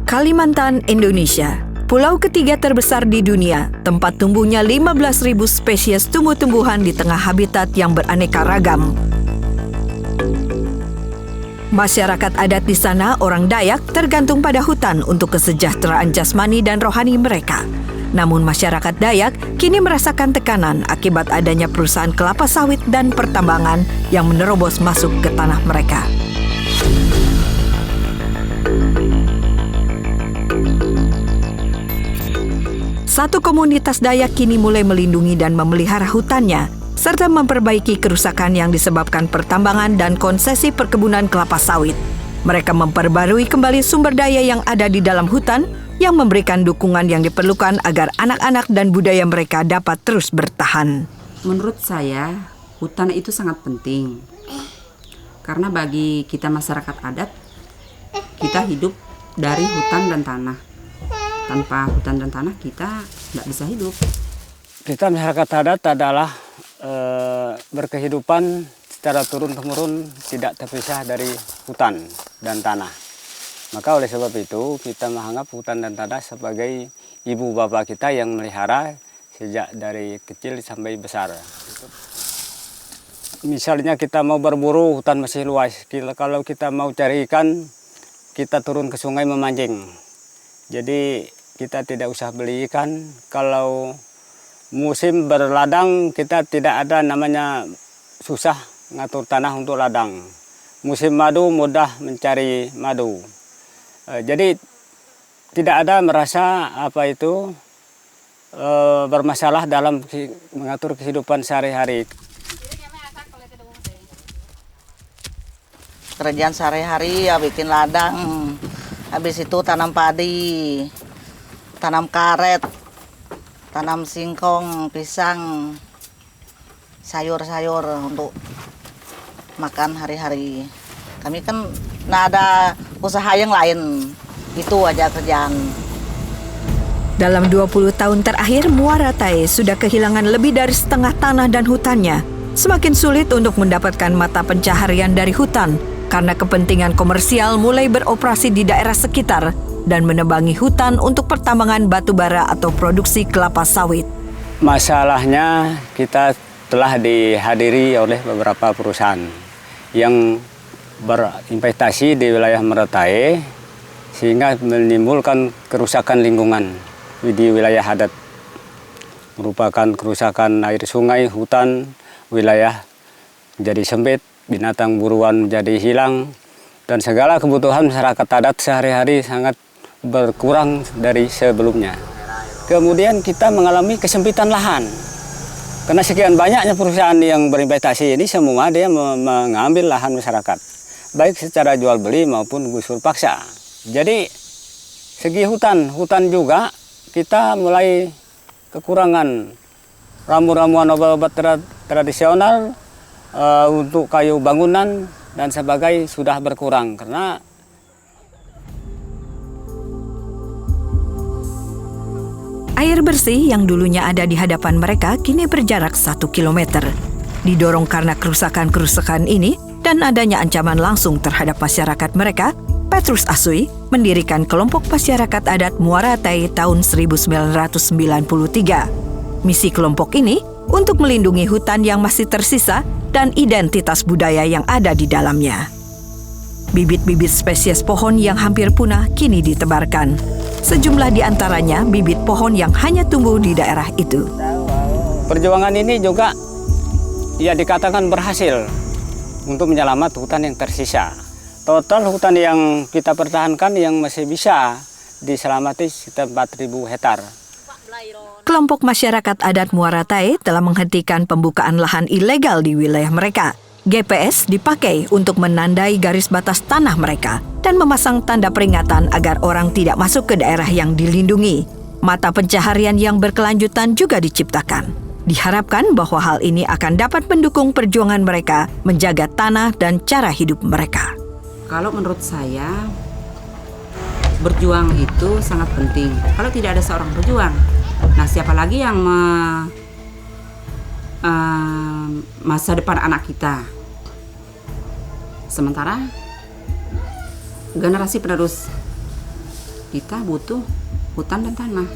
Kalimantan, Indonesia, pulau ketiga terbesar di dunia, tempat tumbuhnya 15.000 spesies tumbuh-tumbuhan di tengah habitat yang beraneka ragam. Masyarakat adat di sana, orang Dayak, tergantung pada hutan untuk kesejahteraan jasmani dan rohani mereka. Namun masyarakat Dayak kini merasakan tekanan akibat adanya perusahaan kelapa sawit dan pertambangan yang menerobos masuk ke tanah mereka. Satu komunitas Dayak kini mulai melindungi dan memelihara hutannya, serta memperbaiki kerusakan yang disebabkan pertambangan dan konsesi perkebunan kelapa sawit. Mereka memperbarui kembali sumber daya yang ada di dalam hutan, yang memberikan dukungan yang diperlukan agar anak-anak dan budaya mereka dapat terus bertahan. Menurut saya, hutan itu sangat penting. Karena bagi kita masyarakat adat, kita hidup dari hutan dan tanah. Tanpa hutan dan tanah kita nggak bisa hidup. Kita masyarakat adat adalah berkehidupan secara turun-temurun tidak terpisah dari hutan dan tanah. Maka oleh sebab itu kita menganggap hutan dan tanah sebagai ibu bapak kita yang melihara sejak dari kecil sampai besar. Misalnya kita mau berburu, hutan masih luas. Kalau kita mau cari ikan, kita turun ke sungai memancing. Jadi kita tidak usah beli ikan. Kalau musim berladang, kita tidak ada namanya susah ngatur tanah untuk ladang. Musim madu mudah mencari madu. Jadi tidak ada merasa bermasalah dalam mengatur kehidupan sehari-hari. Kerjaan sehari-hari ya bikin ladang, habis itu tanam padi, tanam karet, tanam singkong, pisang, sayur-sayur untuk makan hari-hari. Kami kan nggak ada usaha yang lain, itu aja kerjaan. Dalam 20 tahun terakhir, Muara Tae sudah kehilangan lebih dari setengah tanah dan hutannya. Semakin sulit untuk mendapatkan mata pencaharian dari hutan, karena kepentingan komersial mulai beroperasi di daerah sekitar dan menebangi hutan untuk pertambangan batu bara atau produksi kelapa sawit. Masalahnya kita telah dihadiri oleh beberapa perusahaan yang berinvestasi di wilayah Muara Tae sehingga menimbulkan kerusakan lingkungan di wilayah adat. Merupakan kerusakan air sungai, hutan, wilayah jadi sempit, binatang buruan menjadi hilang, dan segala kebutuhan masyarakat adat sehari-hari sangat berkurang dari sebelumnya. Kemudian kita mengalami kesempitan lahan. Karena sekian banyaknya perusahaan yang berinvestasi ini, semua dia mengambil lahan masyarakat. Baik secara jual beli maupun gusur paksa. Jadi segi hutan juga kita mulai kekurangan ramu-ramuan obat-obat tradisional untuk kayu bangunan dan sebagainya sudah berkurang karena air bersih yang dulunya ada di hadapan mereka kini berjarak 1 kilometer. Didorong karena kerusakan-kerusakan ini dan adanya ancaman langsung terhadap masyarakat mereka, Petrus Asui mendirikan kelompok masyarakat adat Muara Tae tahun 1993. Misi kelompok ini untuk melindungi hutan yang masih tersisa dan identitas budaya yang ada di dalamnya. Bibit-bibit spesies pohon yang hampir punah kini ditebarkan. Sejumlah di antaranya bibit pohon yang hanya tumbuh di daerah itu. Perjuangan ini juga ya dikatakan berhasil untuk menyelamatkan hutan yang tersisa. Total hutan yang kita pertahankan yang masih bisa diselamati sekitar 4.000 hektar. Kelompok masyarakat adat Muara Tae telah menghentikan pembukaan lahan ilegal di wilayah mereka. GPS dipakai untuk menandai garis batas tanah mereka dan memasang tanda peringatan agar orang tidak masuk ke daerah yang dilindungi. Mata pencaharian yang berkelanjutan juga diciptakan. Diharapkan bahwa hal ini akan dapat mendukung perjuangan mereka menjaga tanah dan cara hidup mereka. Kalau menurut saya, berjuang itu sangat penting. Kalau tidak ada seorang berjuang, nah siapa lagi yang masa depan anak kita? Sementara generasi penerus kita butuh hutan dan tanah.